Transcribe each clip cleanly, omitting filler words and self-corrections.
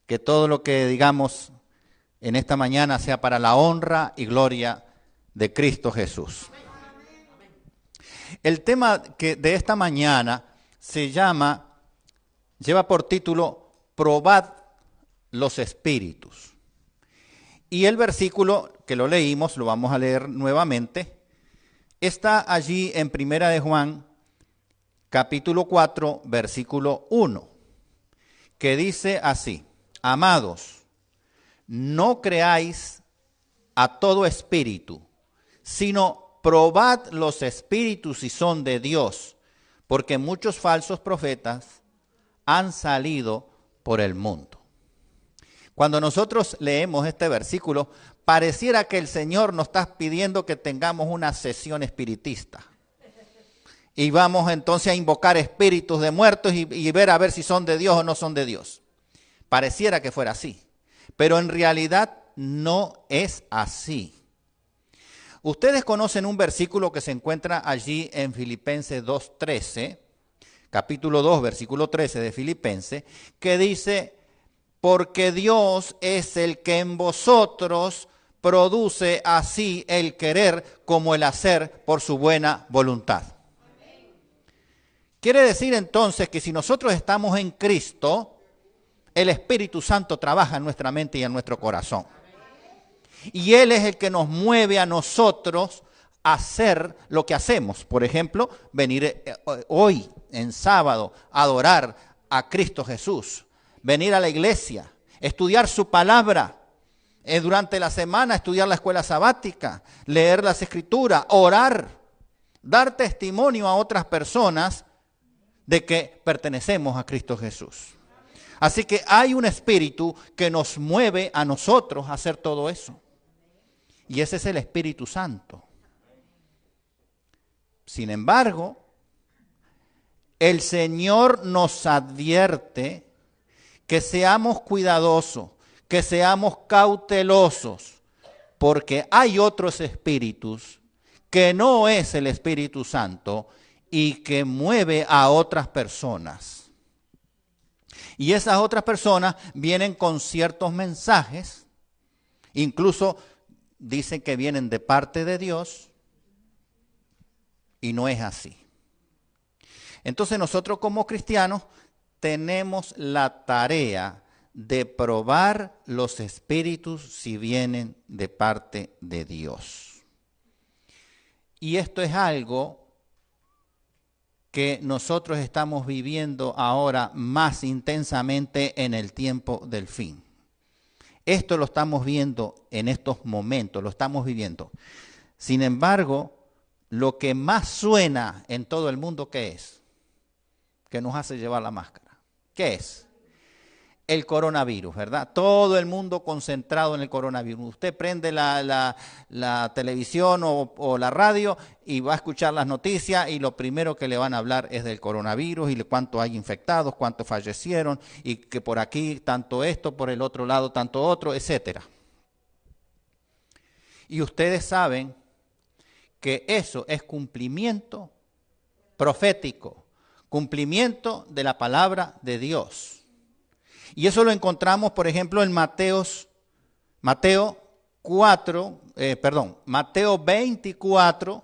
Que todo lo que digamos en esta mañana sea para la honra y gloria de Cristo Jesús. El tema de esta mañana lleva por título, Probad los espíritus. Y el versículo que lo leímos, lo vamos a leer nuevamente, está allí en Primera de Juan, capítulo 4, versículo 1, que dice así: Amados, no creáis a todo espíritu, sino probad los espíritus si son de Dios, porque muchos falsos profetas han salido por el mundo. Cuando nosotros leemos este versículo, pareciera que el Señor nos está pidiendo que tengamos una sesión espiritista. Y vamos entonces a invocar espíritus de muertos y ver a ver si son de Dios o no son de Dios. Pareciera que fuera así, pero en realidad no es así. Ustedes conocen un versículo que se encuentra allí en Filipenses 2:13, capítulo 2, versículo 13 de Filipenses, que dice: porque Dios es el que en vosotros produce así el querer como el hacer por su buena voluntad. Quiere decir entonces que si nosotros estamos en Cristo, el Espíritu Santo trabaja en nuestra mente y en nuestro corazón. Y Él es el que nos mueve a nosotros a hacer lo que hacemos. Por ejemplo, venir hoy, en sábado, a adorar a Cristo Jesús. Venir a la iglesia, estudiar su palabra. Durante la semana estudiar la escuela sabática, leer las escrituras, orar, dar testimonio a otras personas de que pertenecemos a Cristo Jesús. Así que hay un espíritu que nos mueve a nosotros a hacer todo eso. Y ese es el Espíritu Santo. Sin embargo, el Señor nos advierte que seamos cuidadosos, que seamos cautelosos, porque hay otros espíritus que no es el Espíritu Santo y que mueve a otras personas. Y esas otras personas vienen con ciertos mensajes, incluso dicen que vienen de parte de Dios, y no es así. Entonces nosotros como cristianos tenemos la tarea de probar los espíritus si vienen de parte de Dios. Y esto es algo que nosotros estamos viviendo ahora más intensamente en el tiempo del fin. Esto lo estamos viendo en estos momentos, lo estamos viviendo. Sin embargo, lo que más suena en todo el mundo, ¿qué es? Que nos hace llevar la máscara. ¿Qué es? El coronavirus, ¿verdad? Todo el mundo concentrado en el coronavirus. Usted prende la televisión o la radio y va a escuchar las noticias y lo primero que le van a hablar es del coronavirus y de cuánto hay infectados, cuántos fallecieron y que por aquí tanto esto, por el otro lado tanto otro, etcétera. Y ustedes saben que eso es cumplimiento profético, cumplimiento de la palabra de Dios. Y eso lo encontramos, por ejemplo, en Mateo 24,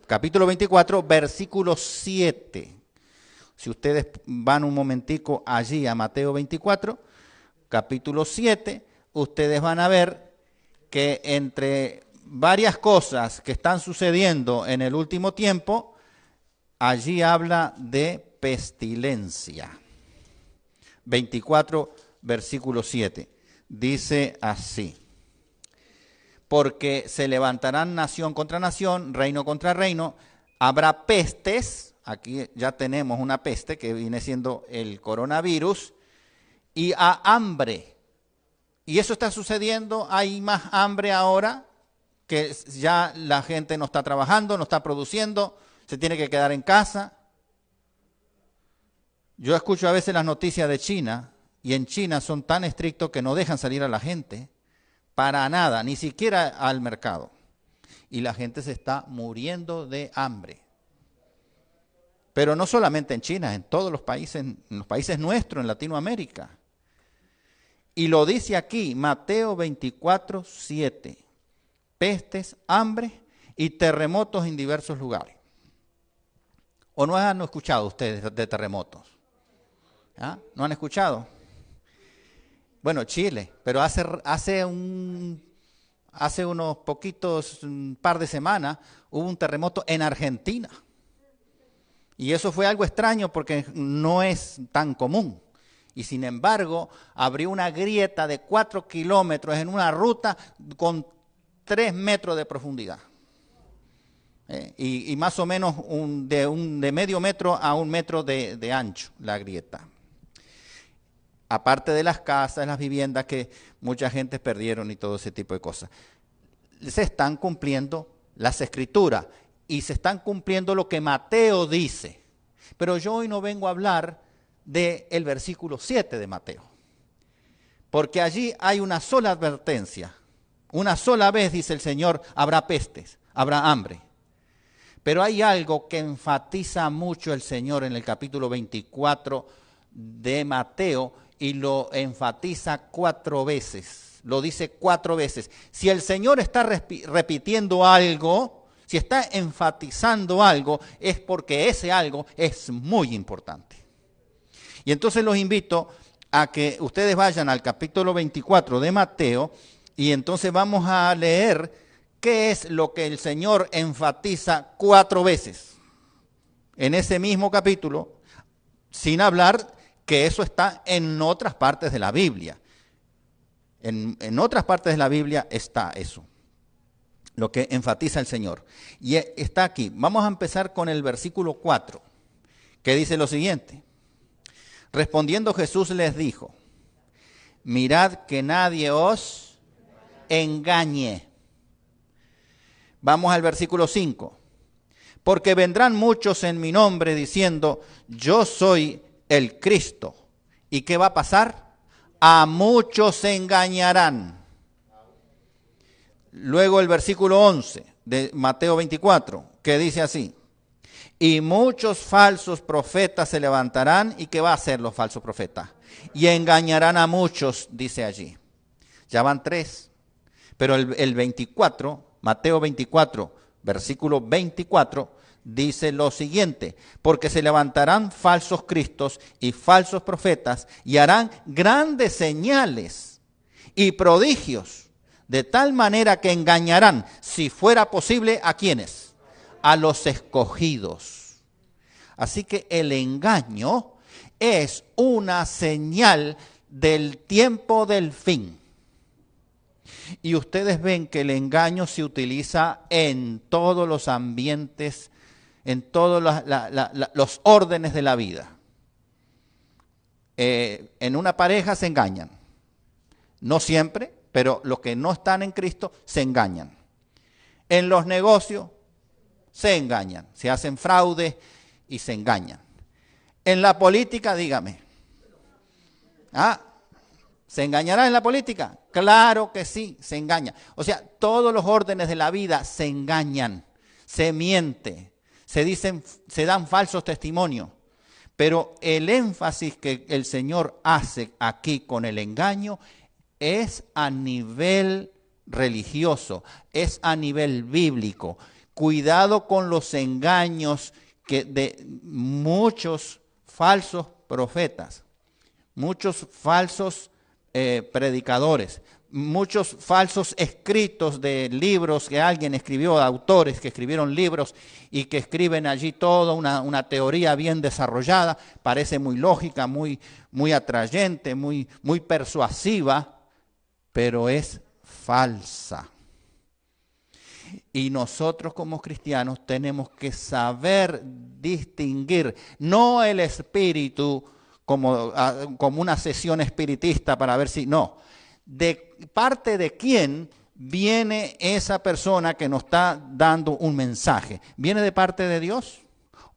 capítulo 24, versículo 7. Si ustedes van un momentico allí a Mateo 24, capítulo 7, ustedes van a ver que entre varias cosas que están sucediendo en el último tiempo, allí habla de pestilencia. 24, versículo 7. Dice así: porque se levantarán nación contra nación, reino contra reino, habrá pestes, aquí ya tenemos una peste que viene siendo el coronavirus, y a hambre. Y eso está sucediendo, hay más hambre ahora, que ya la gente no está trabajando, no está produciendo, se tiene que quedar en casa. Yo escucho a veces las noticias de China, y en China son tan estrictos que no dejan salir a la gente para nada, ni siquiera al mercado. Y la gente se está muriendo de hambre. Pero no solamente en China, en todos los países, en los países nuestros, en Latinoamérica. Y lo dice aquí, Mateo 24, 7. Pestes, hambre y terremotos en diversos lugares. ¿O no han escuchado ustedes de terremotos? ¿Ah? ¿No han escuchado? Bueno, Chile, pero hace unos poquitos, un par de semanas, hubo un terremoto en Argentina. Y eso fue algo extraño porque no es tan común. Y sin embargo, abrió una grieta de 4 kilómetros en una ruta con 3 metros de profundidad. Y más o menos de medio metro a 1 metro de ancho la grieta. Aparte de las casas, las viviendas que mucha gente perdieron y todo ese tipo de cosas. Se están cumpliendo las escrituras y se están cumpliendo lo que Mateo dice. Pero yo hoy no vengo a hablar del versículo 7 de Mateo. Porque allí hay una sola advertencia. Una sola vez, dice el Señor, habrá pestes, habrá hambre. Pero hay algo que enfatiza mucho el Señor en el capítulo 24 de Mateo y lo enfatiza 4 veces. Lo dice 4 veces. Si el Señor está repitiendo algo, si está enfatizando algo, es porque ese algo es muy importante. Y entonces los invito a que ustedes vayan al capítulo 24 de Mateo y entonces vamos a leer qué es lo que el Señor enfatiza 4 veces en ese mismo capítulo, sin hablar que eso está en otras partes de la Biblia. En otras partes de la Biblia está eso, lo que enfatiza el Señor. Y está aquí. Vamos a empezar con el versículo 4, que dice lo siguiente. Respondiendo Jesús les dijo, mirad que nadie os engañe. Vamos al versículo 5. Porque vendrán muchos en mi nombre diciendo, yo soy el Cristo. ¿Y qué va a pasar? A muchos se engañarán. Luego el versículo 11 de Mateo 24, que dice así. Y muchos falsos profetas se levantarán. ¿Y qué va a hacer los falsos profetas? Y engañarán a muchos, dice allí. Ya van 3. Pero el 24, Mateo 24, versículo 24, dice lo siguiente. Porque se levantarán falsos cristos y falsos profetas y harán grandes señales y prodigios. De tal manera que engañarán, si fuera posible, ¿a quiénes? A los escogidos. Así que el engaño es una señal del tiempo del fin. Y ustedes ven que el engaño se utiliza en todos los ambientes, en todos los órdenes de la vida. En una pareja se engañan. No siempre, pero los que no están en Cristo se engañan. En los negocios se engañan, se hacen fraudes y se engañan. En la política, dígame. ¿Se engañará en la política? Claro que sí, se engaña. O sea, todos los órdenes de la vida se engañan, se miente, se dan falsos testimonios. Pero el énfasis que el Señor hace aquí con el engaño es a nivel religioso, es a nivel bíblico. Cuidado con los engaños de muchos falsos profetas, muchos falsos predicadores, muchos falsos escritos de libros que alguien escribió, autores que escribieron libros y que escriben allí toda una teoría bien desarrollada, parece muy lógica, muy atrayente, muy persuasiva, pero es falsa. Y nosotros como cristianos tenemos que saber distinguir, no el espíritu como una sesión espiritista para ver si, no, de parte de quién viene esa persona que nos está dando un mensaje. ¿Viene de parte de Dios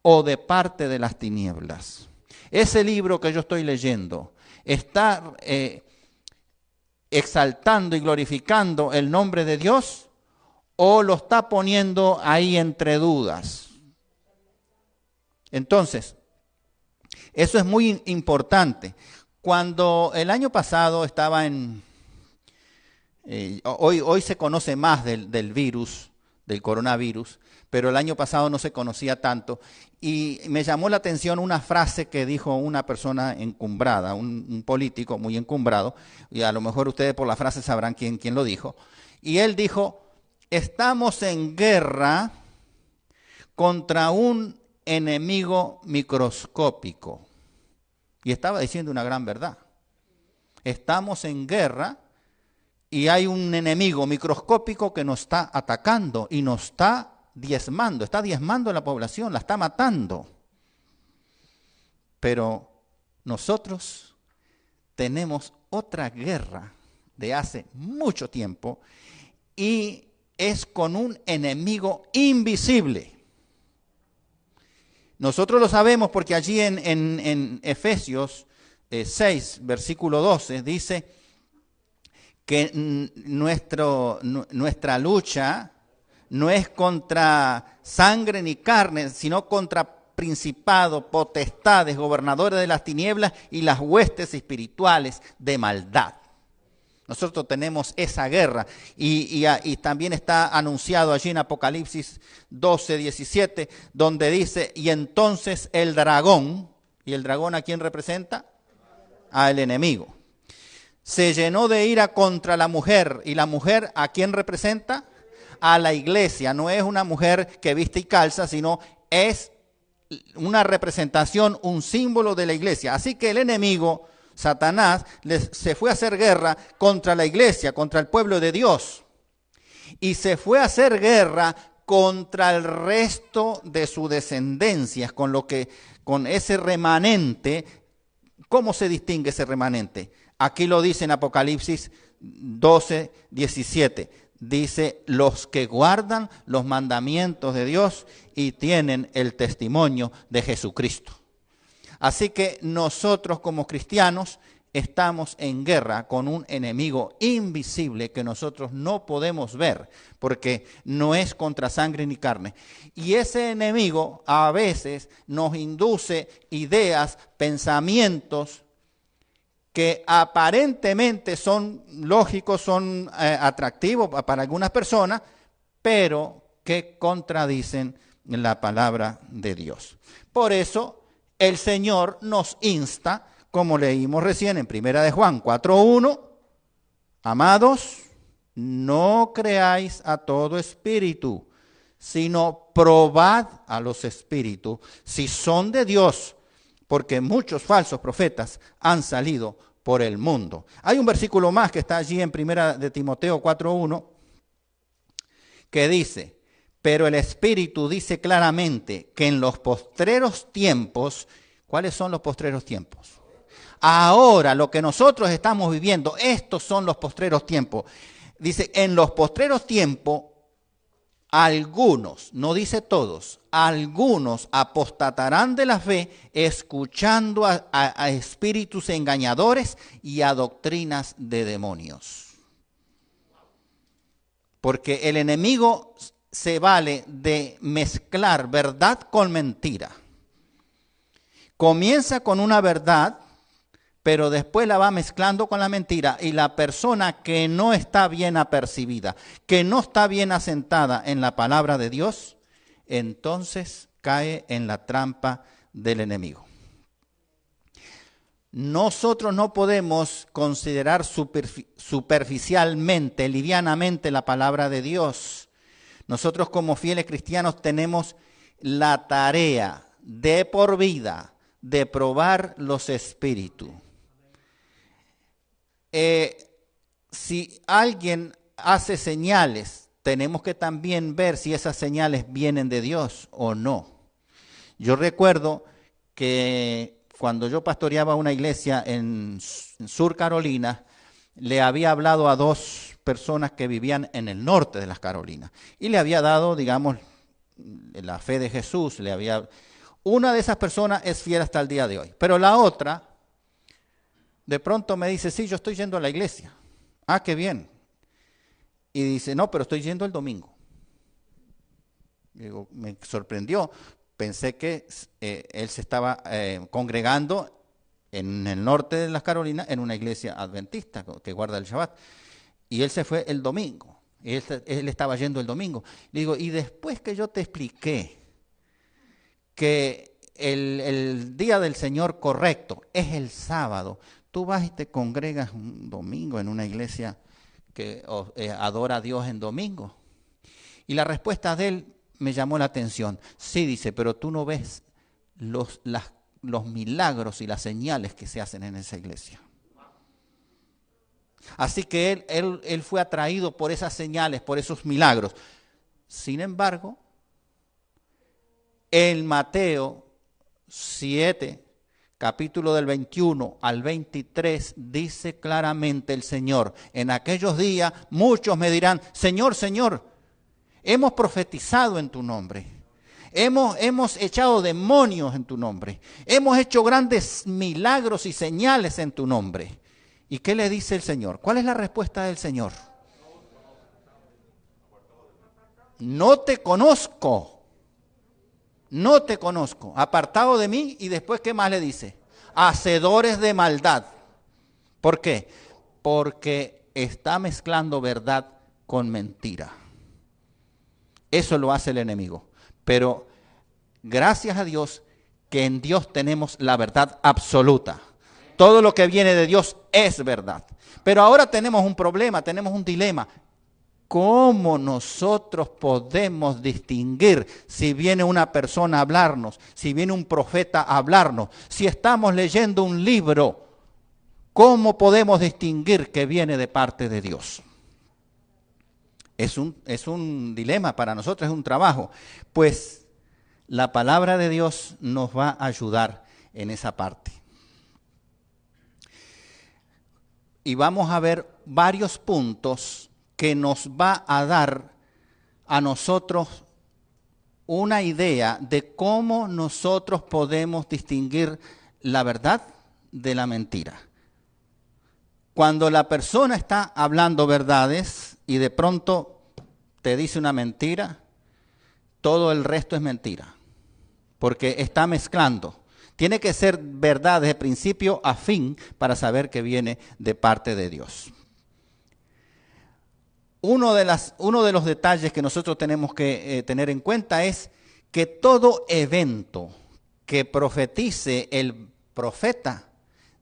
o de parte de las tinieblas? Ese libro que yo estoy leyendo está exaltando y glorificando el nombre de Dios o lo está poniendo ahí entre dudas. Entonces, eso es muy importante. Cuando el año pasado estaba hoy se conoce más del virus, del coronavirus, pero el año pasado no se conocía tanto. Y me llamó la atención una frase que dijo una persona encumbrada, un político muy encumbrado, y a lo mejor ustedes por la frase sabrán quién lo dijo. Y él dijo, estamos en guerra contra un enemigo microscópico. Y estaba diciendo una gran verdad. Estamos en guerra y hay un enemigo microscópico que nos está atacando y nos está diezmando a la población, la está matando. Pero nosotros tenemos otra guerra de hace mucho tiempo y es con un enemigo invisible. Nosotros lo sabemos porque allí en Efesios 6, versículo 12, dice que nuestra lucha no es contra sangre ni carne, sino contra principados, potestades, gobernadores de las tinieblas y las huestes espirituales de maldad. Nosotros tenemos esa guerra y también está anunciado allí en Apocalipsis 12, 17, donde dice, y entonces el dragón, ¿y el dragón a quién representa? Al enemigo. Se llenó de ira contra la mujer, y la mujer ¿a quién representa? A la iglesia. No es una mujer que viste y calza, sino es una representación, un símbolo de la iglesia. Así que el enemigo, Satanás, se fue a hacer guerra contra la iglesia, contra el pueblo de Dios. Y se fue a hacer guerra contra el resto de su descendencia, con ese remanente. ¿Cómo se distingue ese remanente? Aquí lo dice en Apocalipsis 12, 17. Dice, los que guardan los mandamientos de Dios y tienen el testimonio de Jesucristo. Así que nosotros como cristianos estamos en guerra con un enemigo invisible que nosotros no podemos ver, porque no es contra sangre ni carne. Y ese enemigo a veces nos induce ideas, pensamientos que aparentemente son lógicos, son atractivos para algunas personas, pero que contradicen la palabra de Dios. Por eso el Señor nos insta, como leímos recién en 1 de Juan 4:1, amados, no creáis a todo espíritu, sino probad a los espíritus si son de Dios, porque muchos falsos profetas han salido por el mundo. Hay un versículo más que está allí en 1 de Timoteo 4:1 que dice, pero el Espíritu dice claramente que en los postreros tiempos, ¿cuáles son los postreros tiempos? Ahora, lo que nosotros estamos viviendo, estos son los postreros tiempos. Dice, en los postreros tiempos, algunos, no dice todos, algunos apostatarán de la fe escuchando a espíritus engañadores y a doctrinas de demonios. Porque el enemigo se vale de mezclar verdad con mentira. Comienza con una verdad, pero después la va mezclando con la mentira y la persona que no está bien apercibida, que no está bien asentada en la palabra de Dios, entonces cae en la trampa del enemigo. Nosotros no podemos considerar superficialmente, livianamente la palabra de Dios. Nosotros como fieles cristianos tenemos la tarea de por vida de probar los espíritus. Si alguien hace señales, tenemos que también ver si esas señales vienen de Dios o no. Yo recuerdo que cuando yo pastoreaba una iglesia en Sur Carolina, le había hablado a dos personas que vivían en el norte de las Carolinas y le había dado, digamos, la fe de Jesús. Una de esas personas es fiel hasta el día de hoy, pero la otra de pronto me dice, sí, yo estoy yendo a la iglesia. Ah, qué bien. Y dice, no, pero estoy yendo el domingo. Digo, me sorprendió, pensé que él se estaba congregando en el norte de las Carolinas en una iglesia adventista que guarda el Shabbat. Y él se fue el domingo. Él estaba yendo el domingo. Le digo, y después que yo te expliqué que el día del Señor correcto es el sábado, tú vas y te congregas un domingo en una iglesia que adora a Dios en domingo. Y la respuesta de él me llamó la atención. Sí, dice, pero tú no ves los milagros y las señales que se hacen en esa iglesia. Así que él fue atraído por esas señales, por esos milagros. Sin embargo, en Mateo 7, capítulo del 21 al 23, dice claramente el Señor: en aquellos días muchos me dirán, Señor, Señor, hemos profetizado en tu nombre, hemos echado demonios en tu nombre, hemos hecho grandes milagros y señales en tu nombre. ¿Y qué le dice el Señor? ¿Cuál es la respuesta del Señor? No te conozco, no te conozco, apartado de mí. Y después, ¿qué más le dice? Hacedores de maldad. ¿Por qué? Porque está mezclando verdad con mentira. Eso lo hace el enemigo. Pero gracias a Dios que en Dios tenemos la verdad absoluta. Todo lo que viene de Dios es verdad. Pero ahora tenemos un problema, tenemos un dilema. ¿Cómo nosotros podemos distinguir si viene una persona a hablarnos, si viene un profeta a hablarnos? Si estamos leyendo un libro, ¿cómo podemos distinguir que viene de parte de Dios? Es un dilema para nosotros, es un trabajo. Pues la palabra de Dios nos va a ayudar en esa parte. Y vamos a ver varios puntos que nos va a dar a nosotros una idea de cómo nosotros podemos distinguir la verdad de la mentira. Cuando la persona está hablando verdades y de pronto te dice una mentira, todo el resto es mentira, porque está mezclando. Tiene que ser verdad desde principio a fin para saber que viene de parte de Dios. Uno de los detalles que nosotros tenemos que tener en cuenta es que todo evento que profetice el profeta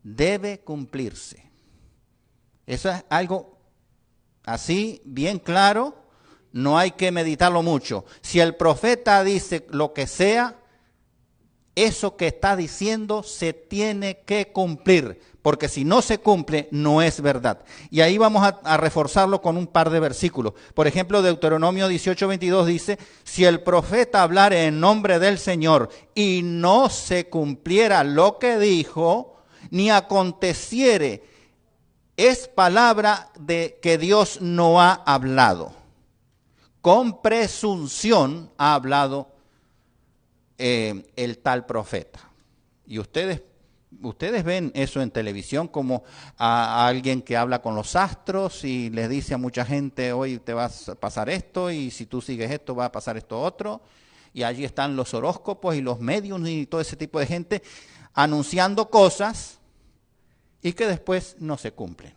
debe cumplirse. Eso es algo así bien claro, no hay que meditarlo mucho. Si el profeta dice lo que sea, eso que está diciendo se tiene que cumplir, porque si no se cumple, no es verdad. Y ahí vamos a reforzarlo con un par de versículos. Por ejemplo, Deuteronomio 18:22 dice, si el profeta hablare en nombre del Señor y no se cumpliera lo que dijo, ni aconteciere, es palabra de que Dios no ha hablado. Con presunción ha hablado el tal profeta. Y ustedes ven eso en televisión, como a alguien que habla con los astros y les dice a mucha gente, hoy te va a pasar esto, y si tú sigues esto va a pasar esto otro. Y allí están los horóscopos y los mediums y todo ese tipo de gente anunciando cosas y que después no se cumplen.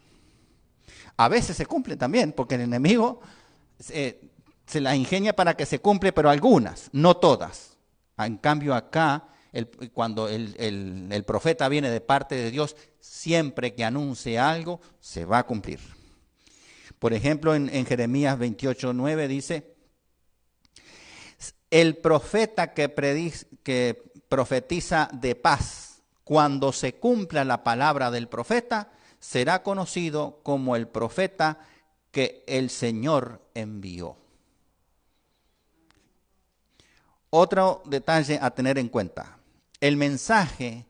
A veces se cumplen también, porque el enemigo se las ingenia para que se cumple, pero algunas, no todas. En cambio acá, cuando el profeta viene de parte de Dios, siempre que anuncie algo, se va a cumplir. Por ejemplo, en Jeremías 28:9 dice, el profeta que profetiza de paz, cuando se cumpla la palabra del profeta, será conocido como el profeta que el Señor envió. Otro detalle a tener en cuenta, el mensaje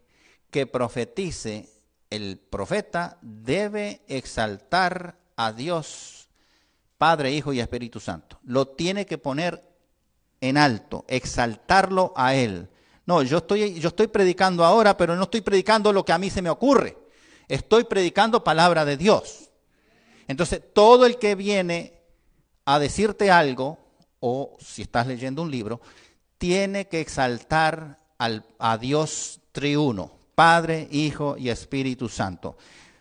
que profetice el profeta debe exaltar a Dios, Padre, Hijo y Espíritu Santo. Lo tiene que poner en alto, exaltarlo a Él. No, yo estoy predicando ahora, pero no estoy predicando lo que a mí se me ocurre. Estoy predicando palabra de Dios. Entonces, todo el que viene a decirte algo, o si estás leyendo un libro, tiene que exaltar a Dios triuno, Padre, Hijo y Espíritu Santo.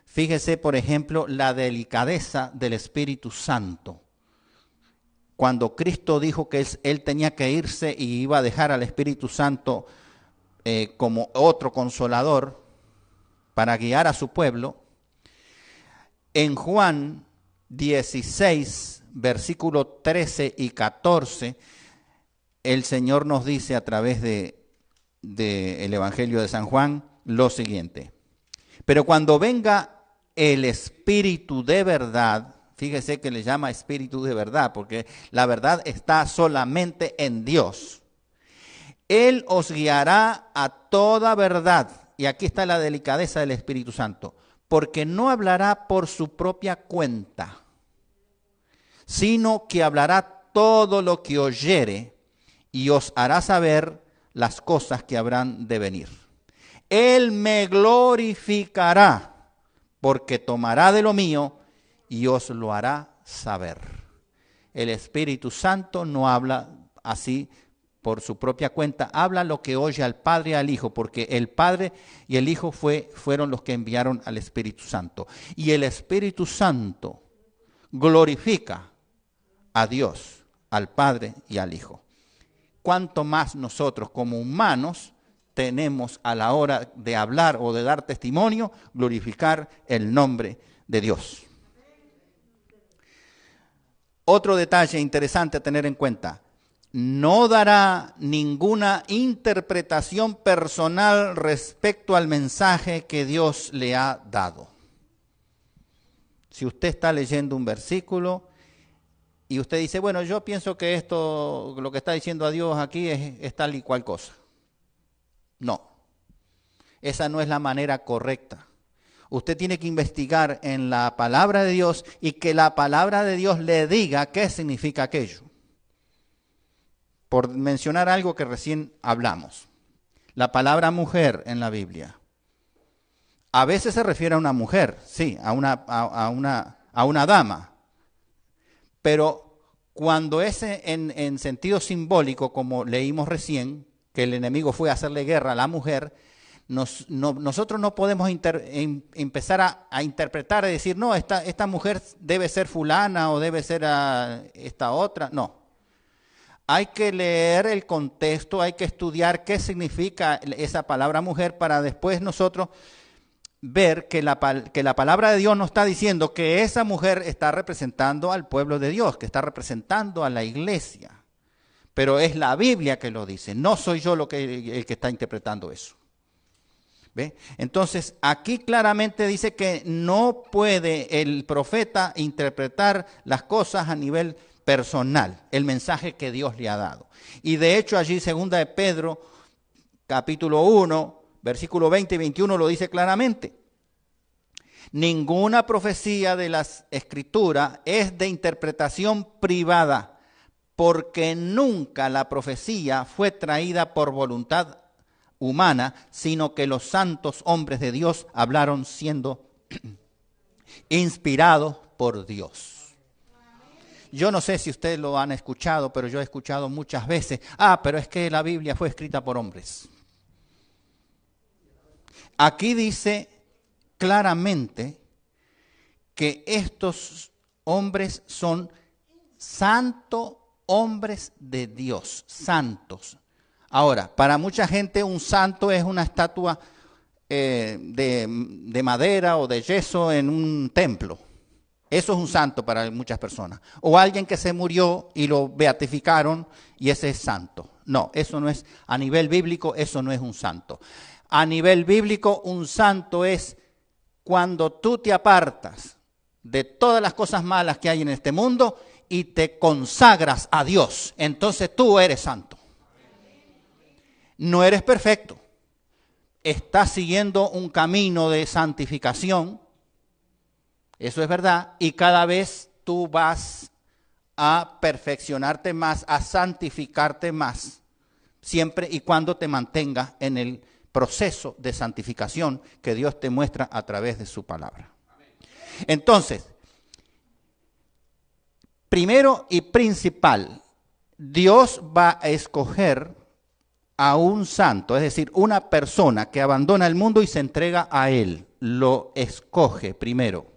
Fíjese, por ejemplo, la delicadeza del Espíritu Santo. Cuando Cristo dijo que Él tenía que irse y iba a dejar al Espíritu Santo como otro consolador para guiar a su pueblo, en Juan 16, versículos 13 y 14, el Señor nos dice a través del Evangelio de San Juan lo siguiente: pero cuando venga el Espíritu de verdad, fíjese que le llama Espíritu de verdad, porque la verdad está solamente en Dios. Él os guiará a toda verdad. Y aquí está la delicadeza del Espíritu Santo. Porque no hablará por su propia cuenta, sino que hablará todo lo que oyere y os hará saber las cosas que habrán de venir. Él me glorificará, porque tomará de lo mío y os lo hará saber. El Espíritu Santo no habla así por su propia cuenta, habla lo que oye al Padre y al Hijo, porque el Padre y el Hijo fueron los que enviaron al Espíritu Santo. Y el Espíritu Santo glorifica a Dios, al Padre y al Hijo. Cuanto más nosotros como humanos tenemos a la hora de hablar o de dar testimonio, glorificar el nombre de Dios. Otro detalle interesante a tener en cuenta: no dará ninguna interpretación personal respecto al mensaje que Dios le ha dado. Si usted está leyendo un versículo y usted dice, bueno, yo pienso que esto, lo que está diciendo a Dios aquí es tal y cual cosa. No, esa no es la manera correcta. Usted tiene que investigar en la palabra de Dios y que la palabra de Dios le diga qué significa aquello. Por mencionar algo que recién hablamos, la palabra mujer en la Biblia. A veces se refiere a una mujer, sí, a una dama. Pero cuando es en sentido simbólico, como leímos recién, que el enemigo fue a hacerle guerra a la mujer, nosotros no podemos empezar a interpretar y decir, no, esta mujer debe ser fulana o debe ser esta otra. No. Hay que leer el contexto, hay que estudiar qué significa esa palabra mujer para después nosotros ver que la palabra de Dios nos está diciendo que esa mujer está representando al pueblo de Dios, que está representando a la iglesia. Pero es la Biblia que lo dice, no soy yo el que está interpretando eso. ¿Ve? Entonces, aquí claramente dice que no puede el profeta interpretar las cosas a nivel personal, el mensaje que Dios le ha dado. Y de hecho allí, segunda de Pedro, capítulo 1, versículo 20 y 21 lo dice claramente. Ninguna profecía de las Escrituras es de interpretación privada, porque nunca la profecía fue traída por voluntad humana, sino que los santos hombres de Dios hablaron siendo inspirados por Dios. Yo no sé si ustedes lo han escuchado, pero yo he escuchado muchas veces, pero es que la Biblia fue escrita por hombres. Aquí dice claramente que estos hombres son santos hombres de Dios, santos. Ahora, para mucha gente un santo es una estatua de madera o de yeso en un templo. Eso es un santo para muchas personas. O alguien que se murió y lo beatificaron y ese es santo. No, eso no es, a nivel bíblico, eso no es un santo. A nivel bíblico, un santo es cuando tú te apartas de todas las cosas malas que hay en este mundo y te consagras a Dios. Entonces tú eres santo. No eres perfecto. Estás siguiendo un camino de santificación. Eso es verdad. Y cada vez tú vas a perfeccionarte más, a santificarte más. Siempre y cuando te mantengas en el proceso de santificación que Dios te muestra a través de su palabra. Entonces, primero y principal, Dios va a escoger a un santo, es decir, una persona que abandona el mundo y se entrega a Él, lo escoge primero,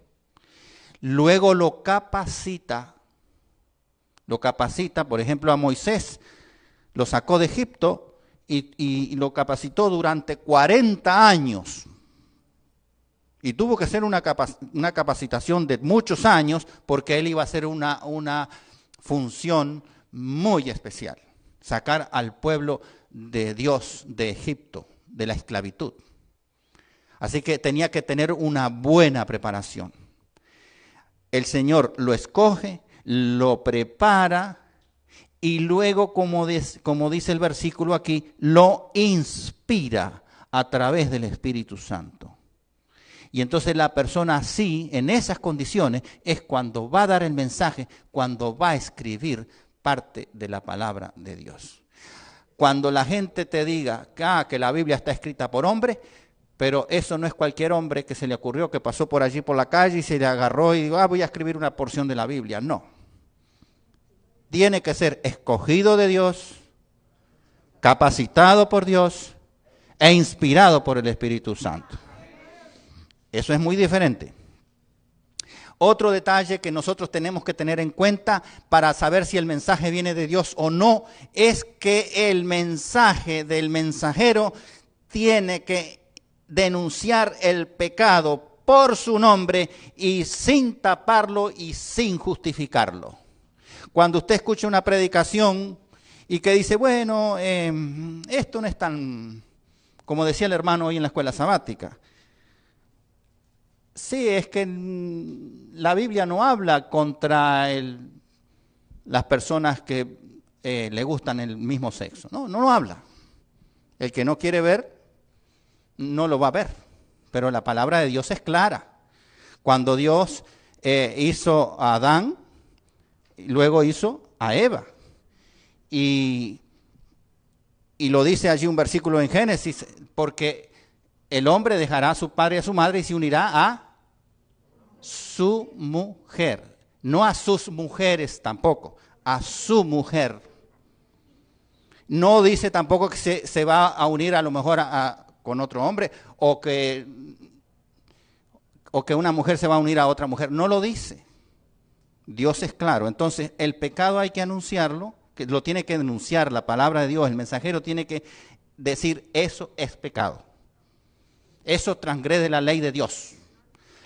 luego lo capacita, por ejemplo, a Moisés, lo sacó de Egipto y lo capacitó durante 40 años. Y tuvo que hacer una capacitación de muchos años porque él iba a hacer una función muy especial. Sacar al pueblo de Dios de Egipto, de la esclavitud. Así que tenía que tener una buena preparación. El Señor lo escoge, lo prepara y luego, como dice el versículo aquí, lo inspira a través del Espíritu Santo. Y entonces la persona así, en esas condiciones, es cuando va a dar el mensaje, cuando va a escribir parte de la palabra de Dios. Cuando la gente te diga que la Biblia está escrita por hombre, pero eso no es cualquier hombre que se le ocurrió, que pasó por allí por la calle y se le agarró y dijo, voy a escribir una porción de la Biblia. No. Tiene que ser escogido de Dios, capacitado por Dios e inspirado por el Espíritu Santo. Eso es muy diferente. Otro detalle que nosotros tenemos que tener en cuenta para saber si el mensaje viene de Dios o no, es que el mensaje del mensajero tiene que denunciar el pecado por su nombre y sin taparlo y sin justificarlo. Cuando usted escucha una predicación y que dice, bueno, esto no es tan, como decía el hermano hoy en la escuela sabática. Sí, es que la Biblia no habla contra las personas que le gustan el mismo sexo. No habla. El que no quiere ver, no lo va a ver. Pero la palabra de Dios es clara. Cuando Dios hizo a Adán, luego hizo a Eva. Y lo dice allí un versículo en Génesis, porque el hombre dejará a su padre y a su madre y se unirá a su mujer. No a sus mujeres tampoco, a su mujer. No dice tampoco que se va a unir a lo mejor con otro hombre o que una mujer se va a unir a otra mujer. No lo dice. Dios es claro. Entonces el pecado hay que anunciarlo, que lo tiene que denunciar la palabra de Dios. El mensajero tiene que decir eso es pecado. Eso transgrede la ley de Dios.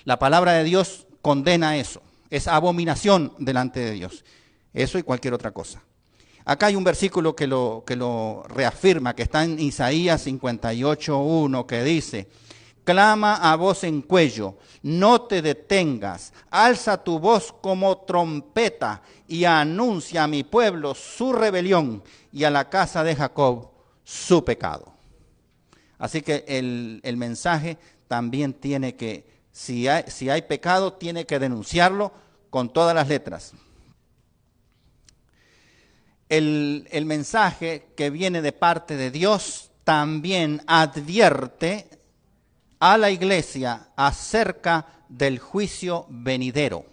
La palabra de Dios condena eso. Es abominación delante de Dios. Eso y cualquier otra cosa. Acá hay un versículo que lo reafirma, que está en Isaías 58:1, que dice, clama a voz en cuello, no te detengas, alza tu voz como trompeta y anuncia a mi pueblo su rebelión y a la casa de Jacob su pecado. Así que el mensaje también tiene que, si hay pecado, tiene que denunciarlo con todas las letras. El mensaje que viene de parte de Dios también advierte a la iglesia acerca del juicio venidero,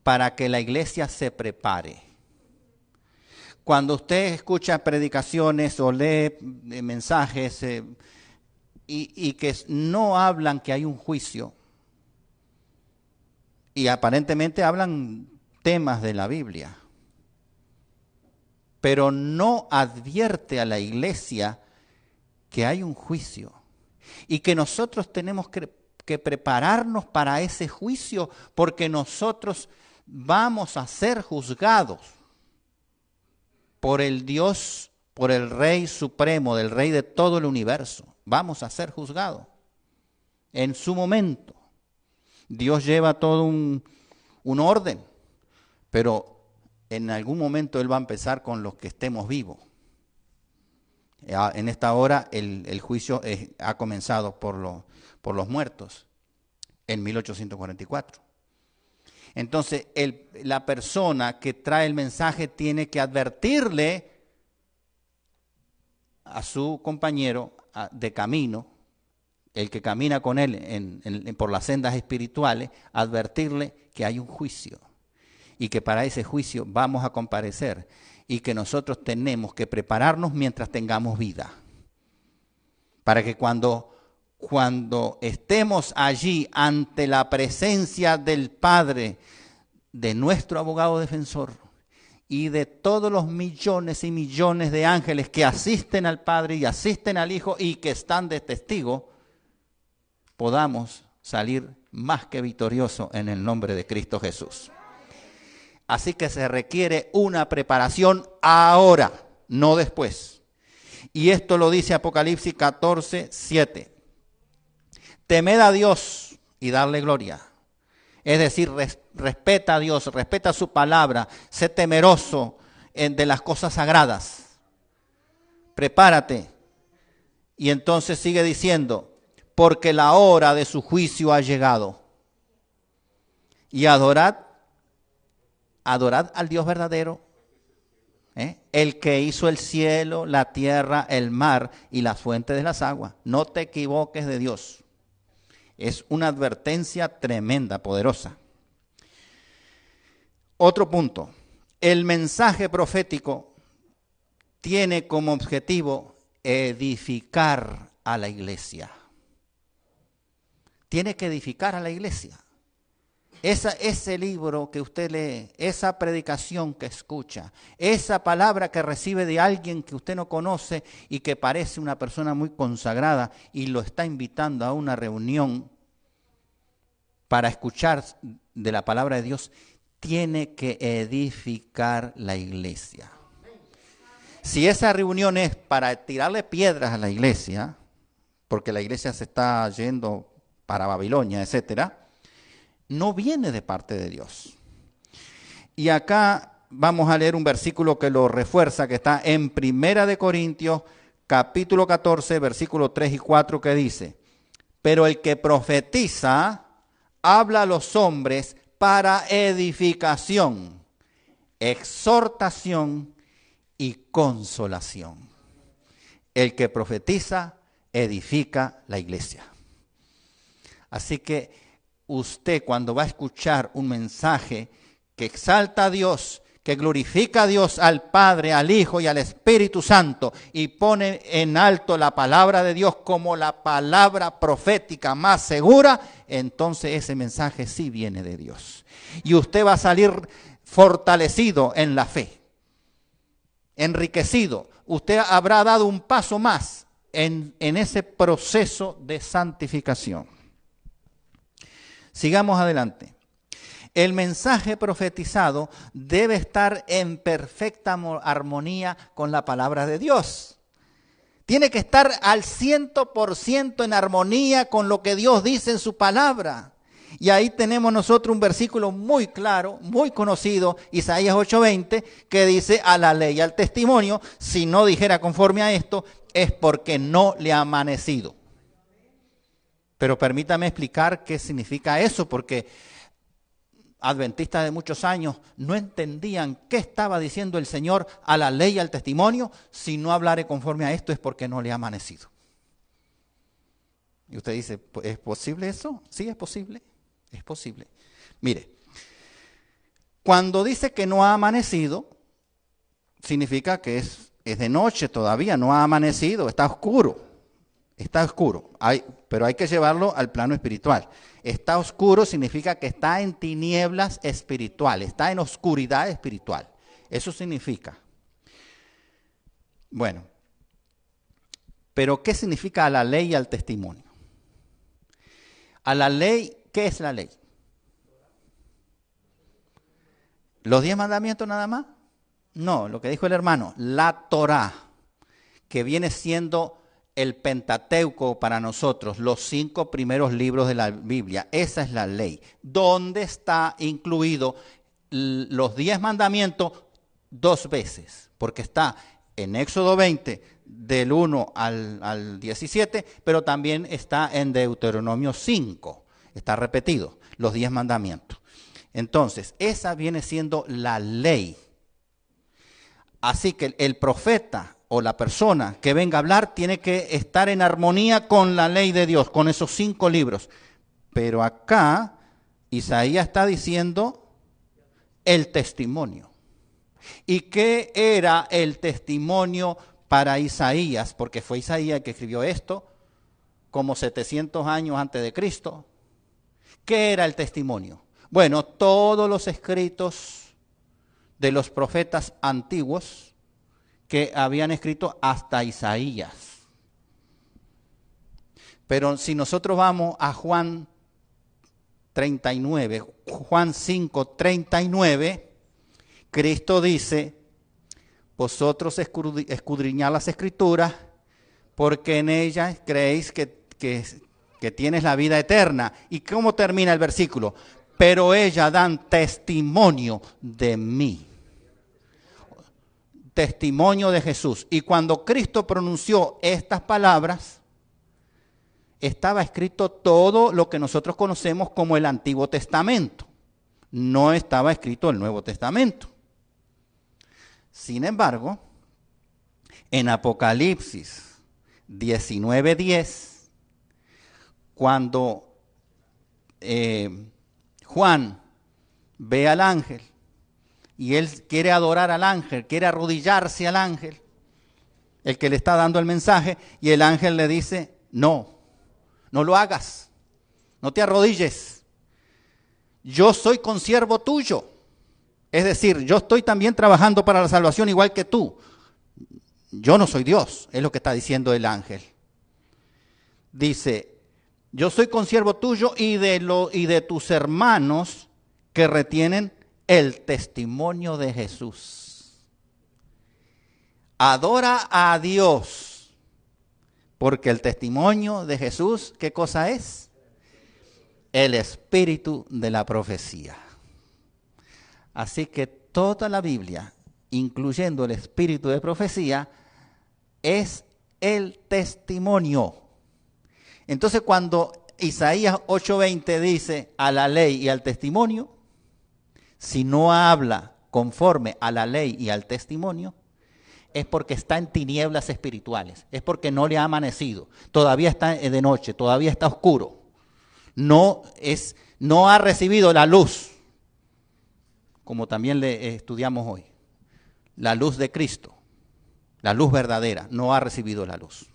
para que la iglesia se prepare. Cuando usted escucha predicaciones o lee mensajes y que no hablan que hay un juicio, y aparentemente hablan temas de la Biblia, pero no advierte a la iglesia que hay un juicio y que nosotros tenemos que prepararnos para ese juicio, porque nosotros vamos a ser juzgados por el Dios, por el Rey Supremo, del Rey de todo el universo. Vamos a ser juzgados en su momento. Dios lleva todo un orden, pero en algún momento Él va a empezar con los que estemos vivos. En esta hora el juicio ha comenzado por los muertos en 1844. Entonces la persona que trae el mensaje tiene que advertirle a su compañero de camino, el que camina con él por las sendas espirituales, advertirle que hay un juicio y que para ese juicio vamos a comparecer y que nosotros tenemos que prepararnos mientras tengamos vida. Para que cuando estemos allí ante la presencia del Padre, de nuestro abogado defensor y de todos los millones y millones de ángeles que asisten al Padre y asisten al Hijo y que están de testigo, podamos salir más que victoriosos en el nombre de Cristo Jesús. Así que se requiere una preparación ahora, no después. Y esto lo dice Apocalipsis 14:7. Temed a Dios y darle gloria. Es decir, respeta a Dios, respeta su palabra, sé temeroso de las cosas sagradas. Prepárate. Y entonces sigue diciendo, porque la hora de su juicio ha llegado. Y adorad al Dios verdadero, el que hizo el cielo, la tierra, el mar y las fuentes de las aguas. No te equivoques de Dios. Es una advertencia tremenda, poderosa. Otro punto. El mensaje profético tiene como objetivo edificar a la iglesia. Tiene que edificar a la iglesia. Ese libro que usted lee, esa predicación que escucha, esa palabra que recibe de alguien que usted no conoce y que parece una persona muy consagrada y lo está invitando a una reunión para escuchar de la palabra de Dios, tiene que edificar la iglesia. Si esa reunión es para tirarle piedras a la iglesia, porque la iglesia se está yendo para Babilonia, etcétera, no viene de parte de Dios. Y acá vamos a leer un versículo que lo refuerza, que está en 1 Corintios, capítulo 14, versículos 3 y 4, que dice, pero el que profetiza habla a los hombres para edificación, exhortación y consolación. El que profetiza edifica la iglesia. Así que usted, cuando va a escuchar un mensaje que exalta a Dios, que glorifica a Dios, al Padre, al Hijo y al Espíritu Santo, y pone en alto la palabra de Dios como la palabra profética más segura, entonces ese mensaje sí viene de Dios. Y usted va a salir fortalecido en la fe, enriquecido. Usted habrá dado un paso más en ese proceso de santificación. Sigamos adelante. El mensaje profetizado debe estar en perfecta armonía con la palabra de Dios. Tiene que estar al 100% en armonía con lo que Dios dice en su palabra. Y ahí tenemos nosotros un versículo muy claro, muy conocido, Isaías 8:20, que dice, a la ley y al testimonio, si no dijera conforme a esto, es porque no le ha amanecido. Pero permítame explicar qué significa eso, porque adventistas de muchos años no entendían qué estaba diciendo el Señor a la ley y al testimonio. Si no hablare conforme a esto es porque no le ha amanecido. Y usted dice, ¿es posible eso? Sí, es posible. Es posible. Mire, cuando dice que no ha amanecido, significa que es de noche todavía, no ha amanecido, está oscuro. Está oscuro, pero hay que llevarlo al plano espiritual. Está oscuro significa que está en tinieblas espirituales, está en oscuridad espiritual. Eso significa. Bueno, pero ¿qué significa a la ley y al testimonio? A la ley, ¿qué es la ley? ¿Los 10 mandamientos nada más? No, lo que dijo el hermano, la Torá, que viene siendo el Pentateuco para nosotros, los 5 primeros libros de la Biblia. Esa es la ley. ¿Dónde está incluido los 10 mandamientos? 2 veces, porque está en Éxodo 20, del 1 al 17, pero también está en Deuteronomio 5. Está repetido, los 10 mandamientos. Entonces, esa viene siendo la ley. Así que el profeta o la persona que venga a hablar tiene que estar en armonía con la ley de Dios, con esos 5 libros. Pero acá Isaías está diciendo el testimonio. ¿Y qué era el testimonio para Isaías? Porque fue Isaías el que escribió esto, como 700 años antes de Cristo. ¿Qué era el testimonio? Bueno, todos los escritos de los profetas antiguos que habían escrito hasta Isaías. Pero si nosotros vamos a Juan 39, Juan 5, 39, Cristo dice, vosotros escudriñad las Escrituras, porque en ellas creéis que tienes la vida eterna. ¿Y cómo termina el versículo? Pero ellas dan testimonio de mí. Testimonio de Jesús. Y cuando Cristo pronunció estas palabras, estaba escrito todo lo que nosotros conocemos como el Antiguo Testamento. No estaba escrito el Nuevo Testamento. Sin embargo, en Apocalipsis 19:10, cuando Juan ve al ángel y él quiere adorar al ángel, quiere arrodillarse al ángel, el que le está dando el mensaje, y el ángel le dice, no lo hagas, no te arrodilles, yo soy consiervo tuyo. Es decir, yo estoy también trabajando para la salvación igual que tú. Yo no soy Dios, es lo que está diciendo el ángel. Dice, yo soy consiervo tuyo y de tus hermanos que retienen el testimonio de Jesús. Adora a Dios, porque el testimonio de Jesús, ¿qué cosa es? El espíritu de la profecía. Así que toda la Biblia, incluyendo el espíritu de profecía, es el testimonio. Entonces cuando Isaías 8:20 dice a la ley y al testimonio, si no habla conforme a la ley y al testimonio, es porque está en tinieblas espirituales, es porque no le ha amanecido, todavía está de noche, todavía está oscuro, no ha recibido la luz, como también le estudiamos hoy, la luz de Cristo, la luz verdadera, no ha recibido la luz.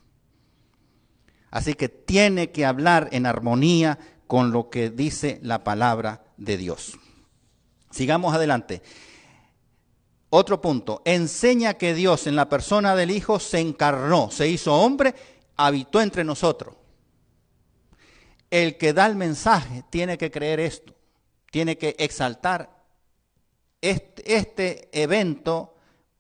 Así que tiene que hablar en armonía con lo que dice la palabra de Dios. Sigamos adelante. Otro punto, enseña que Dios en la persona del Hijo se encarnó, se hizo hombre, habitó entre nosotros. El que da el mensaje tiene que creer esto, tiene que exaltar este evento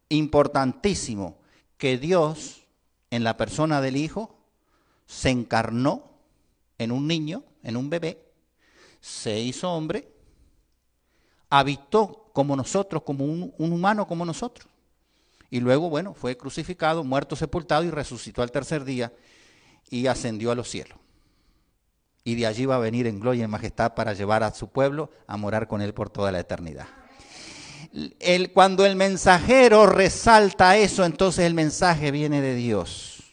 importantísimo, que Dios en la persona del Hijo se encarnó en un niño, en un bebé, se hizo hombre, habitó como nosotros, como un humano como nosotros. Y luego, bueno, fue crucificado, muerto, sepultado y resucitó al tercer día y ascendió a los cielos. Y de allí va a venir en gloria y en majestad para llevar a su pueblo a morar con él por toda la eternidad. Cuando el mensajero resalta eso, entonces el mensaje viene de Dios.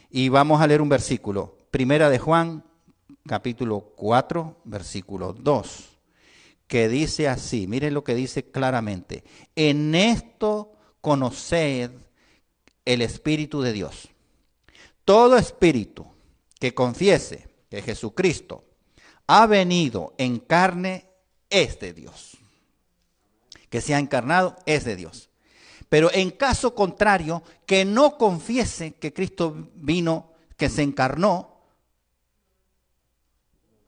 Y vamos a leer un versículo. Primera de Juan, capítulo 4, versículo 2. Que dice así, miren lo que dice claramente. En esto conoced el Espíritu de Dios. Todo espíritu que confiese que Jesucristo ha venido en carne es de Dios. Que se ha encarnado es de Dios. Pero en caso contrario, que no confiese que Cristo vino, que se encarnó,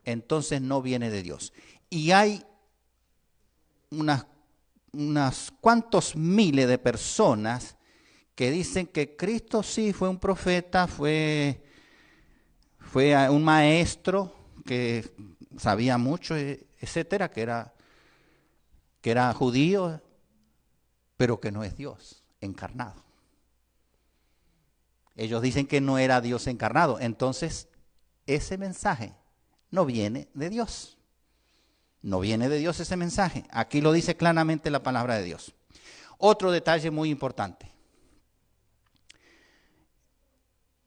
entonces no viene de Dios. Y hay unas cuantos miles de personas que dicen que Cristo sí fue un profeta, fue un maestro que sabía mucho, etcétera, que era judío, pero que no es Dios encarnado. Ellos dicen que no era Dios encarnado, entonces ese mensaje no viene de Dios. No viene de Dios ese mensaje. Aquí lo dice claramente la palabra de Dios. Otro detalle muy importante.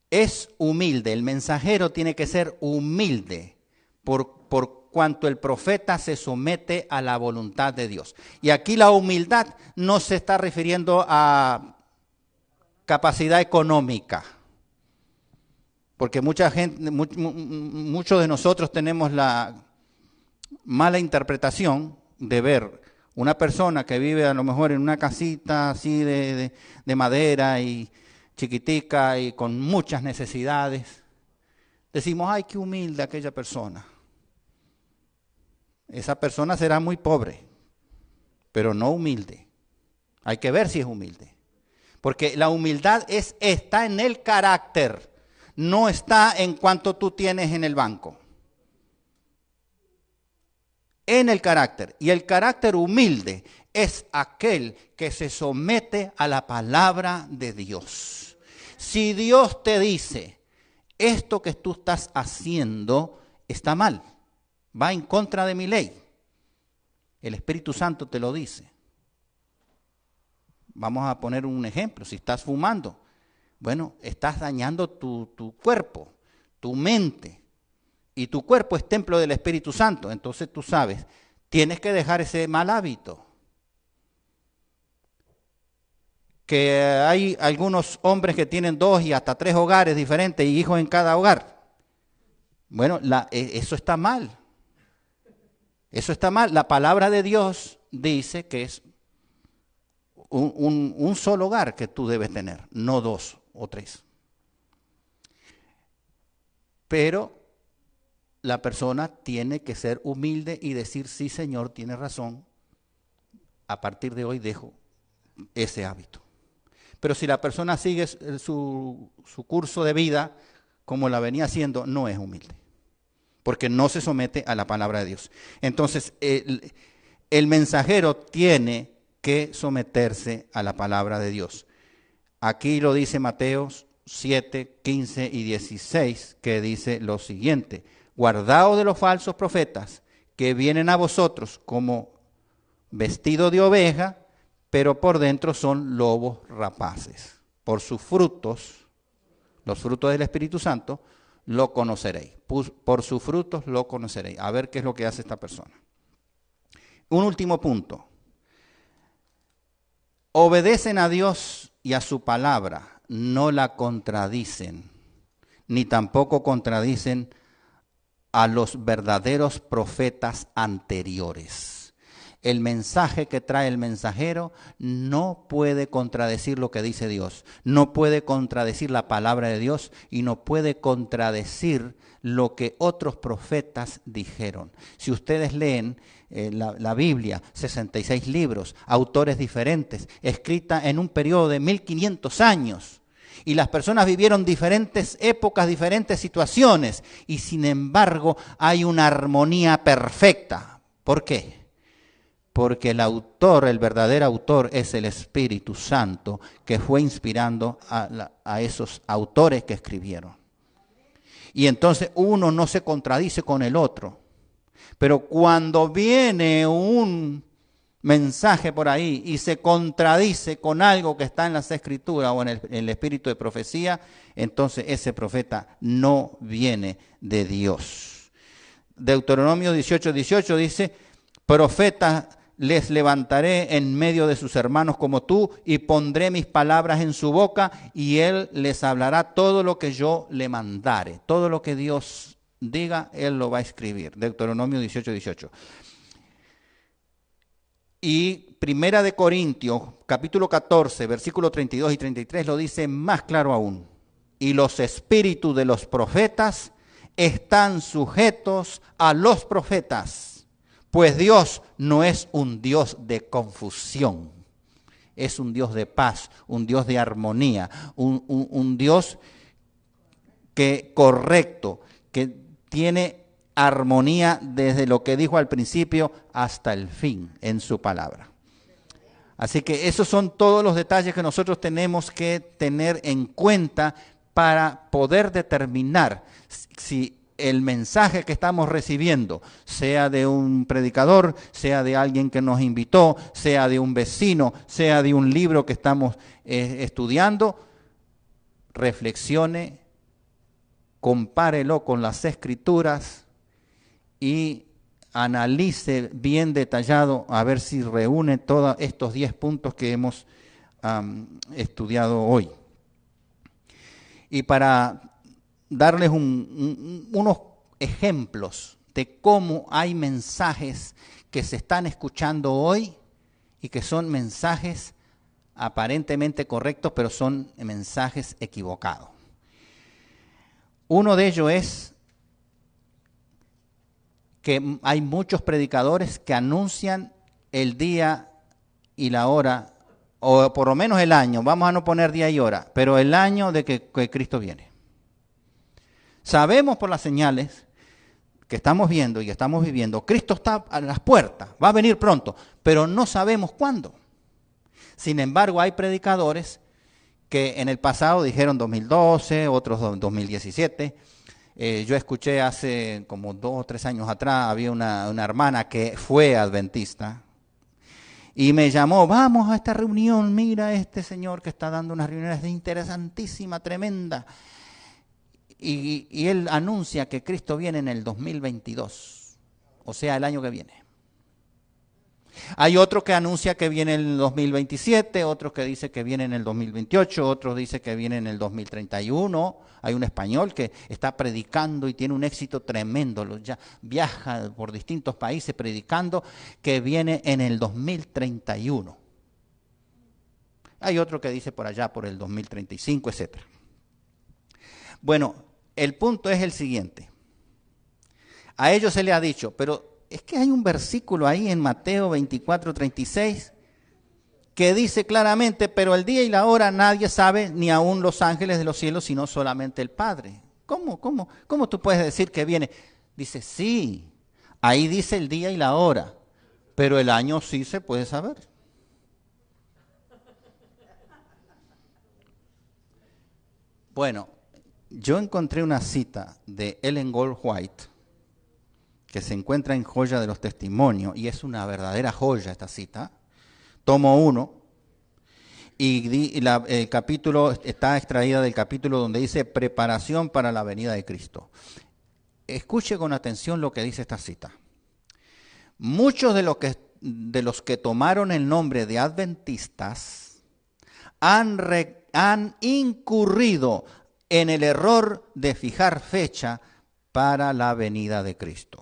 Es humilde, el mensajero tiene que ser humilde por cuanto el profeta se somete a la voluntad de Dios. Y aquí la humildad no se está refiriendo a capacidad económica, porque mucha gente, muchos de nosotros tenemos la mala interpretación de ver una persona que vive a lo mejor en una casita así de madera y chiquitica y con muchas necesidades. Decimos, ay, qué humilde aquella persona. Esa persona será muy pobre, pero no humilde. Hay que ver si es humilde. Porque la humildad está en el carácter, no está en cuanto tú tienes en el banco. En el carácter. Y el carácter humilde es aquel que se somete a la palabra de Dios. Si Dios te dice, esto que tú estás haciendo está mal, va en contra de mi ley, el Espíritu Santo te lo dice. Vamos a poner un ejemplo. Si estás fumando, bueno, estás dañando tu cuerpo, tu mente. Y tu cuerpo es templo del Espíritu Santo. Entonces tú sabes, tienes que dejar ese mal hábito. Que hay algunos hombres que tienen 2 y hasta 3 hogares diferentes y hijos en cada hogar. Bueno, eso está mal. Eso está mal. La palabra de Dios dice que es un solo hogar que tú debes tener, no 2 o 3. Pero la persona tiene que ser humilde y decir, sí, Señor, tiene razón, a partir de hoy dejo ese hábito. Pero si la persona sigue su curso de vida como la venía haciendo, no es humilde, porque no se somete a la palabra de Dios. Entonces, el mensajero tiene que someterse a la palabra de Dios. Aquí lo dice Mateo 7, 15 y 16, que dice lo siguiente: guardaos de los falsos profetas que vienen a vosotros como vestido de oveja, pero por dentro son lobos rapaces. Por sus frutos, los frutos del Espíritu Santo, lo conoceréis. Por sus frutos lo conoceréis. A ver qué es lo que hace esta persona. Un último punto. Obedecen a Dios y a su palabra, no la contradicen, ni tampoco contradicen a los verdaderos profetas anteriores. El mensaje que trae el mensajero no puede contradecir lo que dice Dios, no puede contradecir la palabra de Dios y no puede contradecir lo que otros profetas dijeron. Si ustedes leen la Biblia, 66 libros, autores diferentes, escrita en un periodo de 1500 años, y las personas vivieron diferentes épocas, diferentes situaciones, y sin embargo hay una armonía perfecta. ¿Por qué? Porque el autor, el verdadero autor, es el Espíritu Santo, que fue inspirando a esos autores que escribieron. Y entonces uno no se contradice con el otro. Pero cuando viene un mensaje por ahí y se contradice con algo que está en las Escrituras o en el espíritu de profecía, entonces ese profeta no viene de Dios. Deuteronomio 18:18 dice, profeta les levantaré en medio de sus hermanos como tú y pondré mis palabras en su boca y él les hablará todo lo que yo le mandare. Todo lo que Dios diga, él lo va a escribir. Deuteronomio 18:18. Y Primera de Corintios, capítulo 14, versículos 32 y 33 lo dice más claro aún. Y los espíritus de los profetas están sujetos a los profetas. Pues Dios no es un Dios de confusión, es un Dios de paz, un Dios de armonía, un Dios correcto, que tiene armonía desde lo que dijo al principio hasta el fin en su palabra. Así que esos son todos los detalles que nosotros tenemos que tener en cuenta para poder determinar si el mensaje que estamos recibiendo, sea de un predicador, sea de alguien que nos invitó, sea de un vecino, sea de un libro que estamos estudiando, reflexione, compárelo con las Escrituras y analice bien detallado a ver si reúne todos estos 10 puntos que hemos estudiado hoy. Y para darles unos ejemplos de cómo hay mensajes que se están escuchando hoy y que son mensajes aparentemente correctos, pero son mensajes equivocados. Uno de ellos es que hay muchos predicadores que anuncian el día y la hora, o por lo menos el año, vamos a no poner día y hora, pero el año de que Cristo viene. Sabemos por las señales que estamos viendo y que estamos viviendo, Cristo está a las puertas, va a venir pronto, pero no sabemos cuándo. Sin embargo, hay predicadores que en el pasado dijeron 2012, otros 2017. Yo escuché hace como 2 o 3 años atrás, había una hermana que fue adventista y me llamó, vamos a esta reunión, mira este señor que está dando unas reuniones interesantísima, tremenda. Y él anuncia que Cristo viene en el 2022, o sea, el año que viene. Hay otro que anuncia que viene en el 2027, otro que dice que viene en el 2028, otro dice que viene en el 2031. Hay un español que está predicando y tiene un éxito tremendo, ya viaja por distintos países predicando que viene en el 2031. Hay otro que dice por allá por el 2035, etc. Bueno, el punto es el siguiente. A ellos se les ha dicho, pero es que hay un versículo ahí en Mateo 24:36 que dice claramente, pero el día y la hora nadie sabe, ni aun los ángeles de los cielos, sino solamente el Padre. ¿Cómo tú puedes decir que viene? Dice, sí, ahí dice el día y la hora, pero el año sí se puede saber. Bueno, yo encontré una cita de Ellen Goldwhite que se encuentra en Joya de los Testimonios, y es una verdadera joya esta cita. Tomo 1, y el capítulo está extraída del capítulo donde dice preparación para la venida de Cristo. Escuche con atención lo que dice esta cita. Muchos de los que tomaron el nombre de adventistas han incurrido en el error de fijar fecha para la venida de Cristo.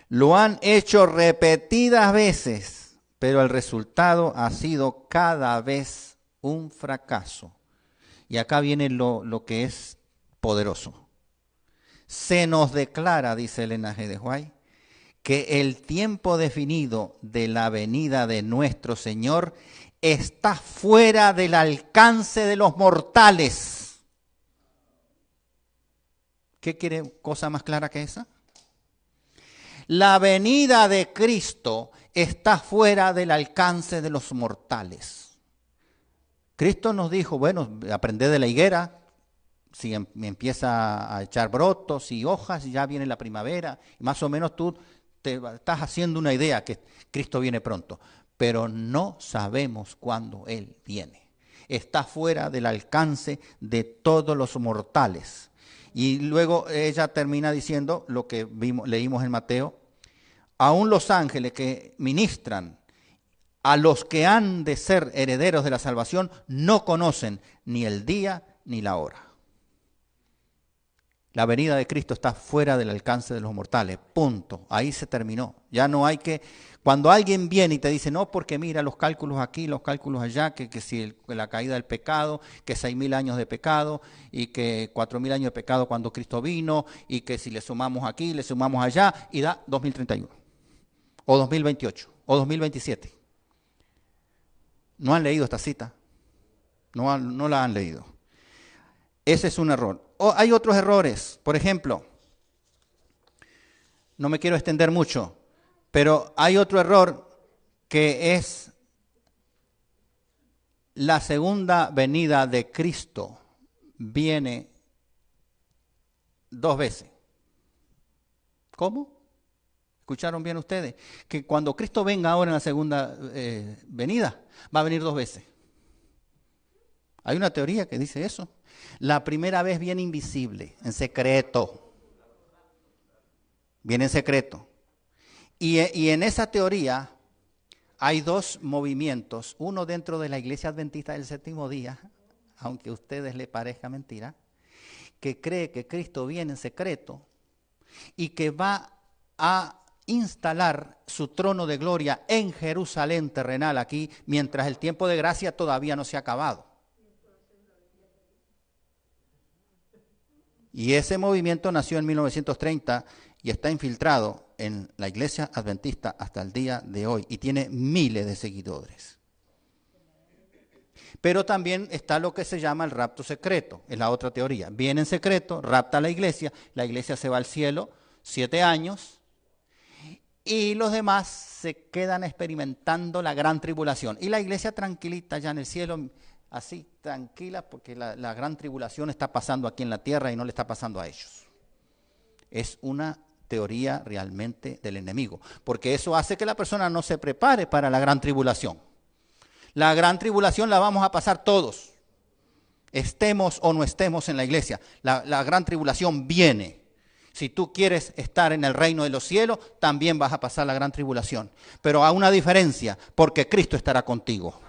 Lo han hecho repetidas veces, pero el resultado ha sido cada vez un fracaso. Y acá viene lo que es poderoso. Se nos declara, dice Elena G. de White, que el tiempo definido de la venida de nuestro Señor está fuera del alcance de los mortales. ¿Qué quiere cosa más clara que esa? La venida de Cristo está fuera del alcance de los mortales. Cristo nos dijo, bueno, aprended de la higuera, si empieza a echar brotos y hojas, ya viene la primavera, más o menos tú te estás haciendo una idea que Cristo viene pronto, pero no sabemos cuándo Él viene. Está fuera del alcance de todos los mortales. Y luego ella termina diciendo lo que leímos en Mateo, aún los ángeles que ministran a los que han de ser herederos de la salvación no conocen ni el día ni la hora. La venida de Cristo está fuera del alcance de los mortales, punto. Ahí se terminó. Ya no hay que, cuando alguien viene y te dice, no, porque mira los cálculos aquí, los cálculos allá, que si la caída del pecado, que 6.000 años de pecado, y que 4.000 años de pecado cuando Cristo vino, y que si le sumamos aquí, le sumamos allá, y da 2031, o 2028, o 2027. ¿No han leído esta cita? No la han leído. Ese es un error. Hay otros errores. Por ejemplo, no me quiero extender mucho, pero hay otro error que es la segunda venida de Cristo viene 2 veces. ¿Cómo? ¿Escucharon bien ustedes? Que cuando Cristo venga ahora en la segunda venida, va a venir 2 veces. Hay una teoría que dice eso. La primera vez viene invisible, en secreto. viene en secreto. Y en esa teoría hay dos movimientos, uno dentro de la Iglesia Adventista del Séptimo Día, aunque a ustedes les parezca mentira, que cree que Cristo viene en secreto y que va a instalar su trono de gloria en Jerusalén terrenal aquí, mientras el tiempo de gracia todavía no se ha acabado. Y ese movimiento nació en 1930 y está infiltrado en la Iglesia Adventista hasta el día de hoy y tiene miles de seguidores. Pero también está lo que se llama el rapto secreto, es la otra teoría. Viene en secreto, rapta a la iglesia se va al cielo 7 años y los demás se quedan experimentando la gran tribulación. Y la iglesia tranquilita ya en el cielo, así tranquila, porque la gran tribulación está pasando aquí en la tierra y no le está pasando a ellos. Es una teoría realmente del enemigo, porque eso hace que la persona no se prepare para la gran tribulación. La gran tribulación la vamos a pasar todos, estemos o no estemos en la iglesia. La gran tribulación viene. Si tú quieres estar en el reino de los cielos, también vas a pasar la gran tribulación. Pero hay una diferencia, porque Cristo estará contigo.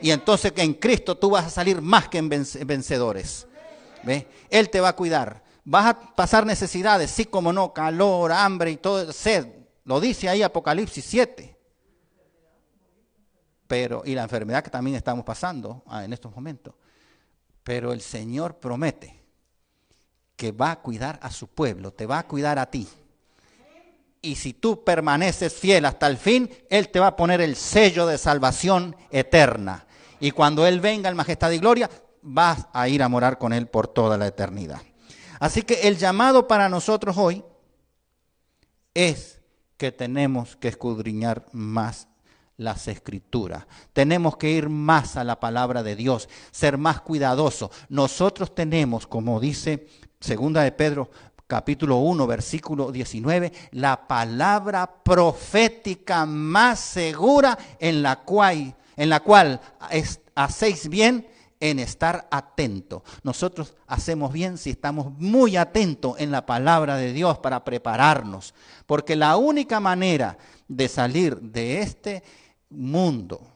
Y entonces en Cristo tú vas a salir más que vencedores. ¿Ve? Él te va a cuidar. Vas a pasar necesidades, sí como no, calor, hambre y todo, sed. Lo dice ahí Apocalipsis 7. Y la enfermedad que también estamos pasando en estos momentos. Pero el Señor promete que va a cuidar a su pueblo, te va a cuidar a ti. Y si tú permaneces fiel hasta el fin, Él te va a poner el sello de salvación eterna. Y cuando Él venga en majestad y gloria, vas a ir a morar con Él por toda la eternidad. Así que el llamado para nosotros hoy es que tenemos que escudriñar más las Escrituras. Tenemos que ir más a la palabra de Dios, ser más cuidadosos. Nosotros tenemos, como dice 2 de Pedro, capítulo 1, versículo 19, la palabra profética más segura en la cual hacéis bien en estar atentos. Nosotros hacemos bien si estamos muy atentos en la palabra de Dios para prepararnos, porque la única manera de salir de este mundo,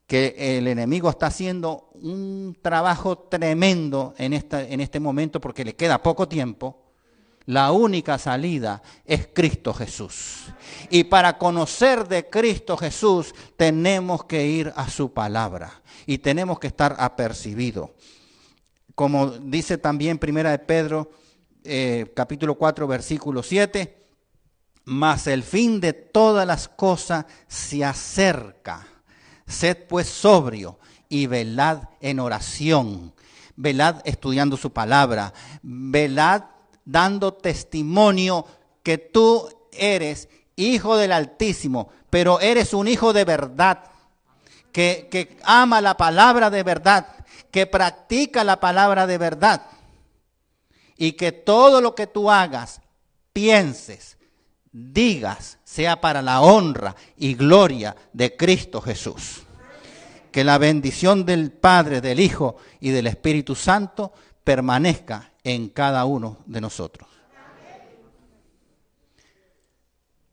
que el enemigo está haciendo un trabajo tremendo en este momento porque le queda poco tiempo, la única salida es Cristo Jesús. Y para conocer de Cristo Jesús tenemos que ir a su palabra y tenemos que estar apercibidos. Como dice también 1 de Pedro, capítulo 4, versículo 7, mas el fin de todas las cosas se acerca. Sed pues sobrio y velad en oración. Velad estudiando su palabra. Velad dando testimonio que tú eres hijo del Altísimo, pero eres un hijo de verdad, que ama la palabra de verdad, que practica la palabra de verdad, y que todo lo que tú hagas, pienses, digas, sea para la honra y gloria de Cristo Jesús. Que la bendición del Padre, del Hijo y del Espíritu Santo permanezca en cada uno de nosotros.